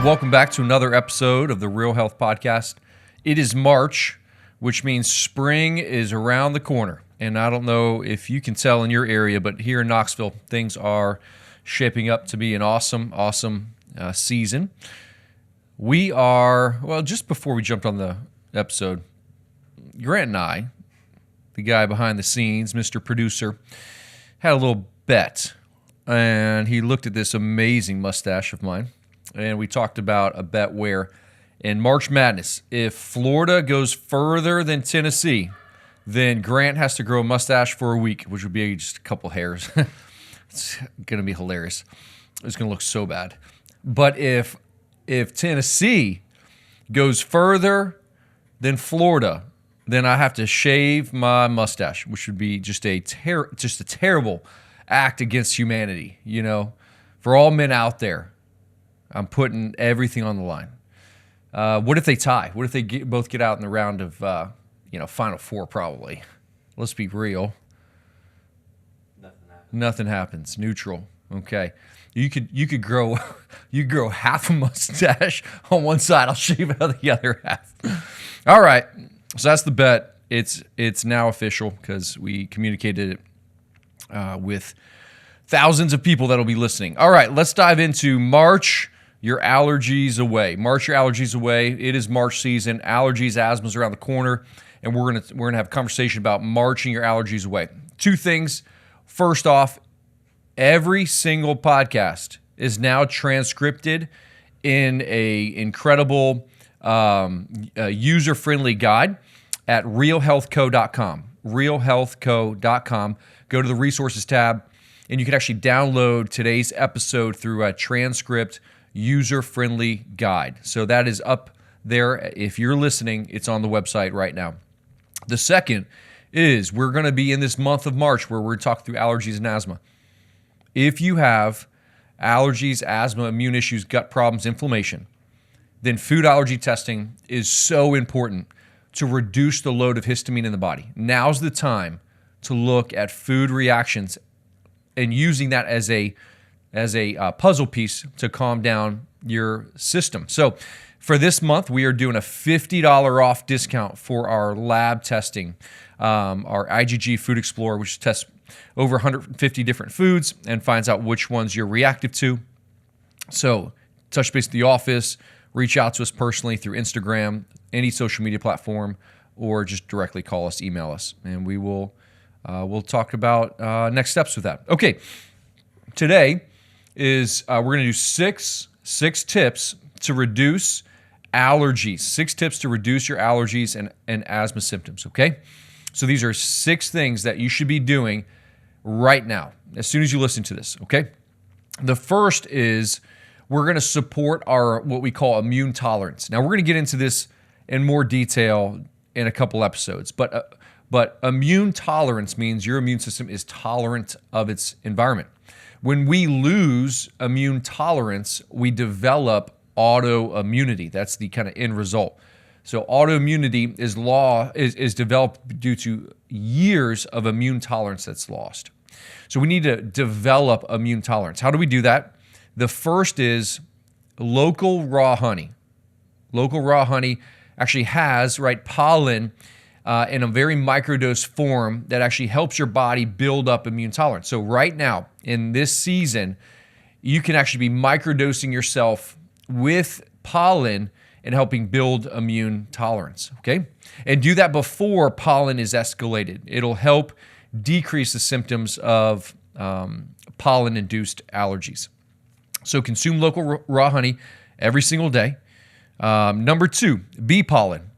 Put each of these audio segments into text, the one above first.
welcome back to another episode of the Real Health Podcast. It is March, which means spring is around the corner. And I don't know if you can tell in your area, but here in Knoxville, things are shaping up to be an awesome season. We are, just before we jumped on the episode, Grant and I, the guy behind the scenes, Mr. Producer, had a little bet. And he looked at this amazing mustache of mine. And we talked about a bet where in March Madness, if Florida goes further than Tennessee, then Grant has to grow a mustache for a week, which would be just a couple hairs. It's going to be hilarious. It's going to look so bad. But if Tennessee goes further than Florida, then I have to shave my mustache, which would be just a terrible act against humanity, for all men out there. I'm putting everything on the line. What if they tie? What if they both get out in the round of, Final Four probably? Let's be real. Nothing happens. Neutral. Okay. You could grow half a mustache on one side. I'll shave it on the other half. All right. So that's the bet. It's now official because we communicated it with thousands of people that'll be listening. All right. Let's dive into March Your Allergies Away. March Your Allergies Away. It is March season. Allergies, asthma's around the corner, and we're gonna have a conversation about marching your allergies away. Two things. First off, every single podcast is now transcripted in a incredible user-friendly guide at realhealthco.com. Realhealthco.com. Go to the resources tab, and you can actually download today's episode through a transcript user-friendly guide. So that is up there. If you're listening, it's on the website right now. The second is we're going to be in this month of March where we're talking through allergies and asthma. If you have allergies, asthma, immune issues, gut problems, inflammation, then food allergy testing is so important to reduce the load of histamine in the body. Now's the time to look at food reactions and using that as a puzzle piece to calm down your system. So for this month, we are doing a $50 off discount for our lab testing, our IgG Food Explorer, which tests over 150 different foods and finds out which ones you're reactive to. So touch base with the office, reach out to us personally through Instagram, any social media platform, or just directly call us, email us, and we will we'll talk about next steps with that. Okay, today is we're going to do six tips to reduce allergies. 6 tips to reduce your allergies and asthma symptoms, okay? So these are 6 things that you should be doing right now, as soon as you listen to this, okay? The first is we're going to support our what we call immune tolerance. Now, we're going to get into this in more detail in a couple episodes, but immune tolerance means your immune system is tolerant of its environment. When we lose immune tolerance, we develop autoimmunity. That's the kind of end result. So autoimmunity is developed due to years of immune tolerance that's lost. So we need to develop immune tolerance. How do we do that? The first is local raw honey. Local raw honey actually has pollen in a very microdose form that actually helps your body build up immune tolerance. So right now, in this season, you can actually be microdosing yourself with pollen and helping build immune tolerance, okay? And do that before pollen is escalated. It'll help decrease the symptoms of pollen-induced allergies. So consume local raw honey every single day. Number 2, bee pollen.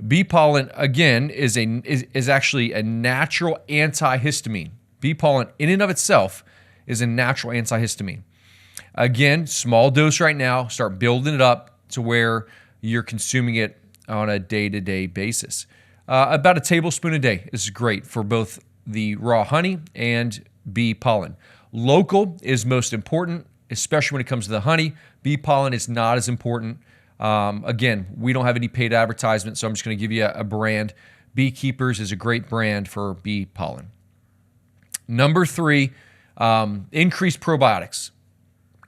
Bee pollen, again, is actually a natural antihistamine. Bee pollen, in and of itself, is a natural antihistamine. Again, small dose right now. Start building it up to where you're consuming it on a day-to-day basis. About a tablespoon a day is great for both the raw honey and bee pollen. Local is most important, especially when it comes to the honey. Bee pollen is not as important. Again, we don't have any paid advertisement, so I'm just going to give you a brand. Beekeepers is a great brand for bee pollen. Number 3, increase probiotics.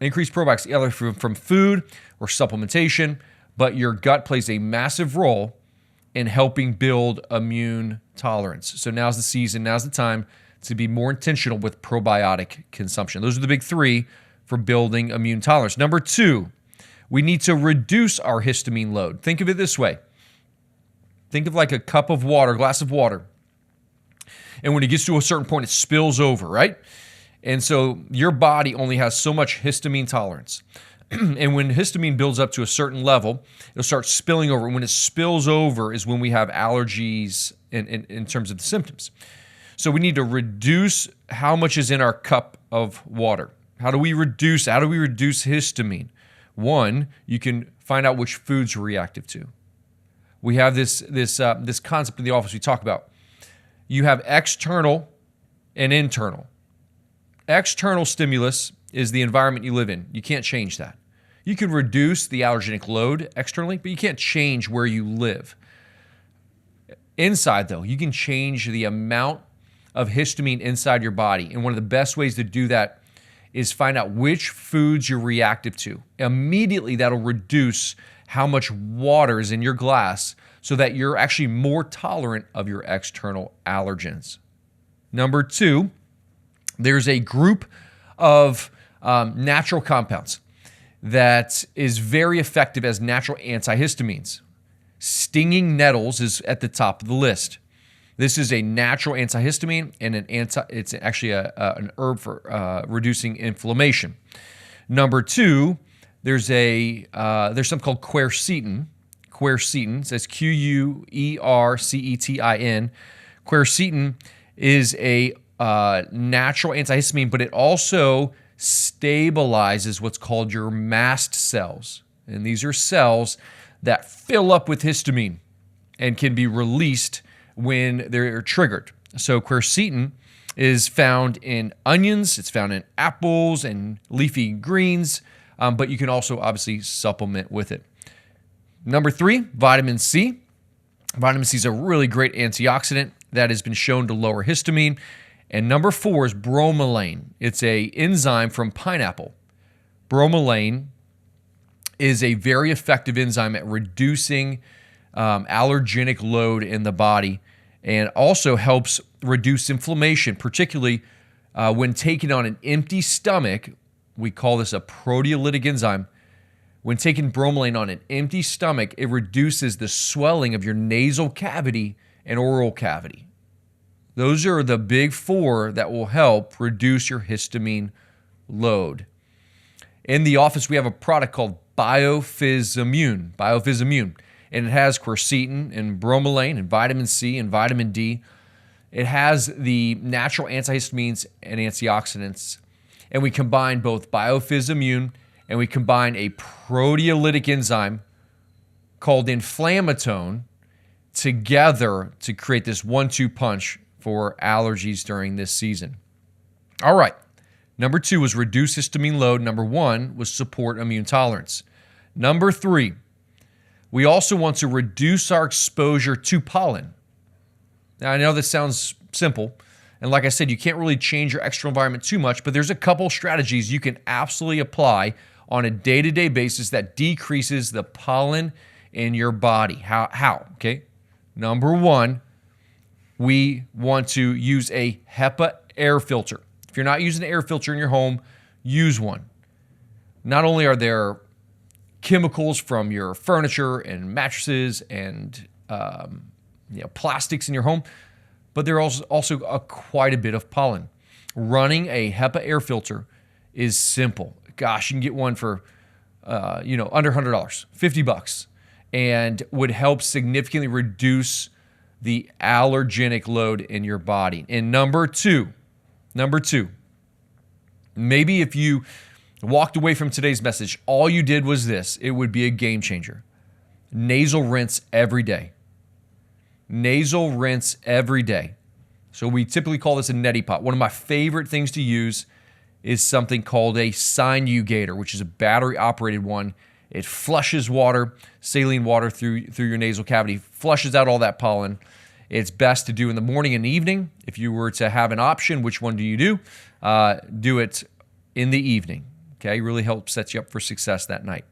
Increased probiotics either from food or supplementation, but your gut plays a massive role in helping build immune tolerance. So now's the season, now's the time to be more intentional with probiotic consumption. Those are the big three for building immune tolerance. Number two, we need to reduce our histamine load. Think of it this way. Think of like a cup of water, glass of water. And when it gets to a certain point, it spills over, right? And so your body only has so much histamine tolerance. And when histamine builds up to a certain level, it'll start spilling over. And when it spills over is when we have allergies in terms of the symptoms. So we need to reduce how much is in our cup of water. How do we reduce histamine? One, you can find out which foods you're reactive to. We have this concept in the office we talk about. You have external and internal. External stimulus is the environment you live in. You can't change that. You can reduce the allergenic load externally, but you can't change where you live. Inside, though, you can change the amount of histamine inside your body. And one of the best ways to do that is find out which foods you're reactive to. Immediately, that'll reduce how much water is in your glass so that you're actually more tolerant of your external allergens. Number two, there's a group of natural compounds that is very effective as natural antihistamines. Stinging nettles is at the top of the list. This is a natural antihistamine and it's actually an herb for reducing inflammation. Number two, there's something called quercetin. Quercetin says Quercetin. Quercetin is a natural antihistamine, but it also stabilizes what's called your mast cells. And these are cells that fill up with histamine and can be released when they're triggered. So quercetin is found in onions, it's found in apples and leafy greens, but you can also obviously supplement with it. Number three, vitamin C. Vitamin C is a really great antioxidant that has been shown to lower histamine. And number four is bromelain. It's an enzyme from pineapple. Bromelain is a very effective enzyme at reducing allergenic load in the body and also helps reduce inflammation, particularly when taken on an empty stomach. We call this a proteolytic enzyme. When taking bromelain on an empty stomach, it reduces the swelling of your nasal cavity and oral cavity. Those are the big four that will help reduce your histamine load. In the office, we have a product called BioPhys-Immune, and it has quercetin and bromelain and vitamin C and vitamin D. It has the natural antihistamines and antioxidants, and we combine both BioPhys-Immune and we combine a proteolytic enzyme called inflammatone together to create this 1-2 punch for allergies during this season. All right. Number two was reduce histamine load. Number one was support immune tolerance. Number three, we also want to reduce our exposure to pollen. Now, I know this sounds simple, and like I said, you can't really change your external environment too much, but there's a couple strategies you can absolutely apply on a day-to-day basis that decreases the pollen in your body. How? Okay. Number one, we want to use a HEPA air filter. If you're not using an air filter in your home, use one. Not only are there chemicals from your furniture and mattresses and plastics in your home, but there are also quite a bit of pollen. Running a HEPA air filter is simple. Gosh, you can get one for under $100, $50, and would help significantly reduce the allergenic load in your body. And number two, maybe if you walked away from today's message, all you did was this, it would be a game changer. Nasal rinse every day. Nasal rinse every day. So we typically call this a neti pot. One of my favorite things to use is something called a Sinugator, which is a battery-operated one. It flushes water, saline water through your nasal cavity, flushes out all that pollen. It's best to do in the morning and evening. If you were to have an option, which one do you do? Do it in the evening. Okay, really helps set you up for success that night.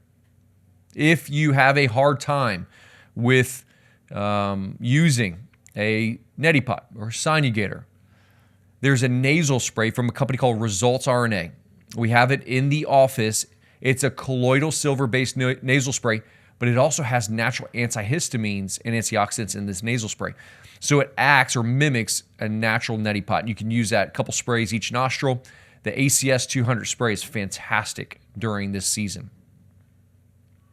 If you have a hard time with using a neti pot or Sinugator, there's a nasal spray from a company called Results RNA. We have it in the office. It's a colloidal silver-based nasal spray, but it also has natural antihistamines and antioxidants in this nasal spray. So it acts or mimics a natural neti pot. You can use that, a couple sprays each nostril. The ACS 200 spray is fantastic during this season.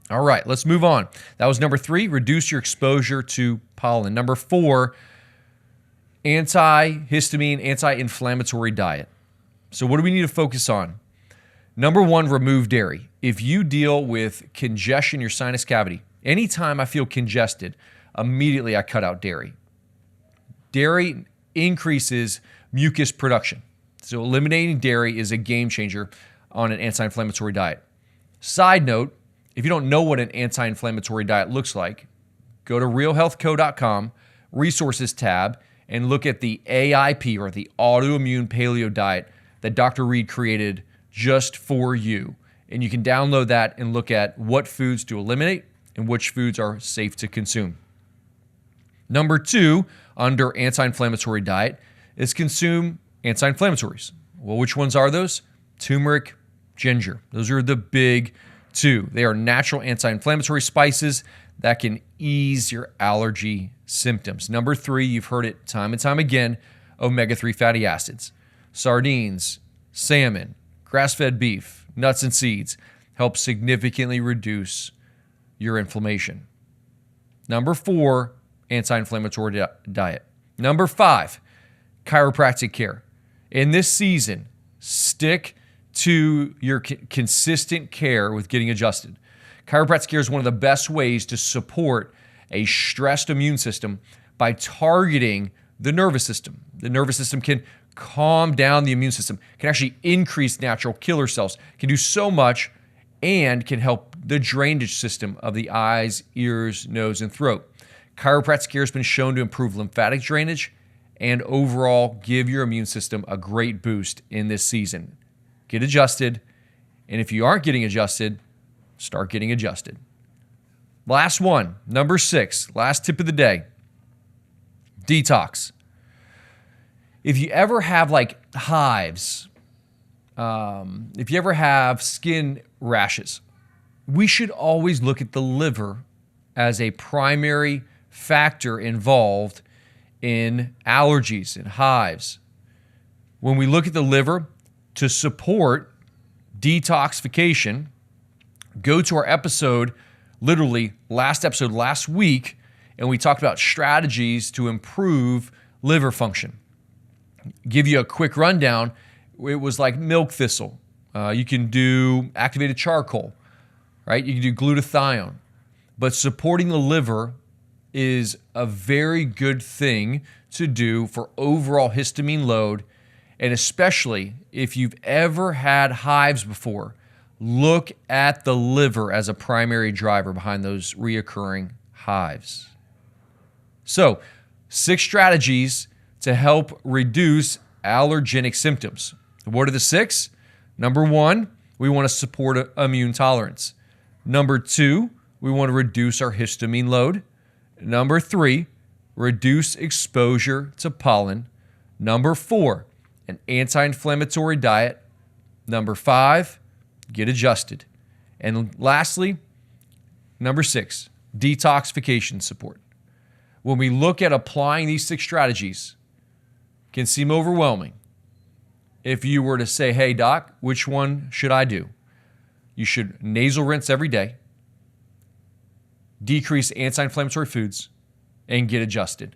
All right, let's move on. That was number 3, reduce your exposure to pollen. Number 4, antihistamine, anti-inflammatory diet. So what do we need to focus on? Number 1, remove dairy. If you deal with congestion in your sinus cavity, anytime I feel congested, immediately I cut out dairy. Dairy increases mucus production. So eliminating dairy is a game changer on an anti-inflammatory diet. Side note, if you don't know what an anti-inflammatory diet looks like, go to realhealthco.com, resources tab, and look at the AIP, or the autoimmune paleo diet that Dr. Reed created just for you. And you can download that and look at what foods to eliminate and which foods are safe to consume. Number 2, under anti-inflammatory diet, is consume anti-inflammatories. Well, which ones are those? Turmeric, ginger. Those are the big 2. They are natural anti-inflammatory spices that can ease your allergy symptoms. Number 3, you've heard it time and time again, omega-3 fatty acids. Sardines, salmon, grass-fed beef, nuts and seeds help significantly reduce your inflammation. Number 4, anti-inflammatory diet. Number 5, chiropractic care. In this season, stick to your consistent care with getting adjusted. Chiropractic care is one of the best ways to support a stressed immune system by targeting the nervous system. The nervous system can calm down the immune system, can actually increase natural killer cells, can do so much, and can help the drainage system of the eyes, ears, nose, and throat. Chiropractic care has been shown to improve lymphatic drainage and overall give your immune system a great boost in this season. Get adjusted, and if you aren't getting adjusted, start getting adjusted. Last one, number 6, last tip of the day, detox. If you ever have like hives, if you ever have skin rashes, we should always look at the liver as a primary factor involved in allergies and hives. When we look at the liver to support detoxification, go to our episode, literally last episode last week, and we talked about strategies to improve liver function. Give you a quick rundown. It was like milk thistle. You can do activated charcoal, right? You can do glutathione. But supporting the liver is a very good thing to do for overall histamine load, and especially if you've ever had hives before, look at the liver as a primary driver behind those reoccurring hives. So, 6 strategies to help reduce allergenic symptoms. What are the 6? Number 1, we want to support immune tolerance. Number 2, we want to reduce our histamine load. Number 3, reduce exposure to pollen. Number 4, an anti-inflammatory diet. Number 5, get adjusted. And lastly, number 6, detoxification support. When we look at applying these 6 strategies, it can seem overwhelming. If you were to say, hey, doc, which one should I do? You should nasal rinse every day, decrease anti-inflammatory foods, and get adjusted.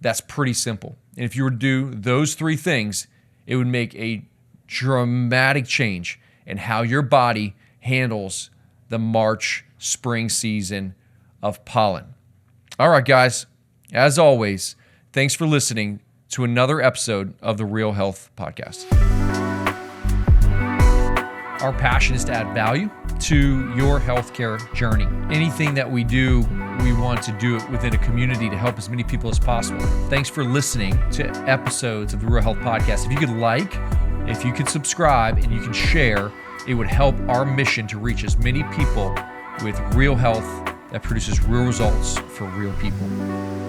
That's pretty simple. And if you were to do those 3 things, it would make a dramatic change in how your body handles the March spring season of pollen. All right, guys, as always, thanks for listening to another episode of the Real Health Podcast. Our passion is to add value to your healthcare journey. Anything that we do, we want to do it within a community to help as many people as possible. Thanks for listening to episodes of the Real Health Podcast. If you could like, if you could subscribe, and you can share, It would help our mission to reach as many people with real health that produces real results for real people.